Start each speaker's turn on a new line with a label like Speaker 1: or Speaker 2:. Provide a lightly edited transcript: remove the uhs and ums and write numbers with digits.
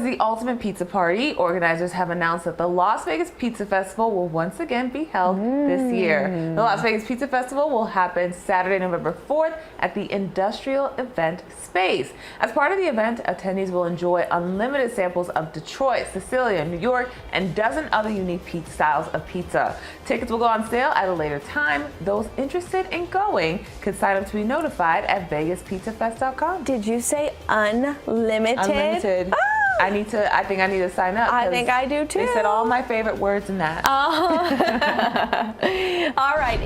Speaker 1: is the ultimate pizza party. Organizers have announced that the Las Vegas Pizza Festival will once again be held this year. The Las Vegas Pizza Festival will happen Saturday, November 4th at the Industrial Event Space. As part of the event, attendees will enjoy unlimited samples of Detroit, Sicilian, New York, and a dozen other unique styles of pizza. Tickets will go on sale at a later time. Those interested in going can sign up to be notified at vegaspizzafest.com.
Speaker 2: Did you say unlimited?
Speaker 1: Unlimited.
Speaker 2: Oh!
Speaker 1: I think I need to sign up.
Speaker 2: I think I do too.
Speaker 1: They said all my favorite words in that.
Speaker 2: All right.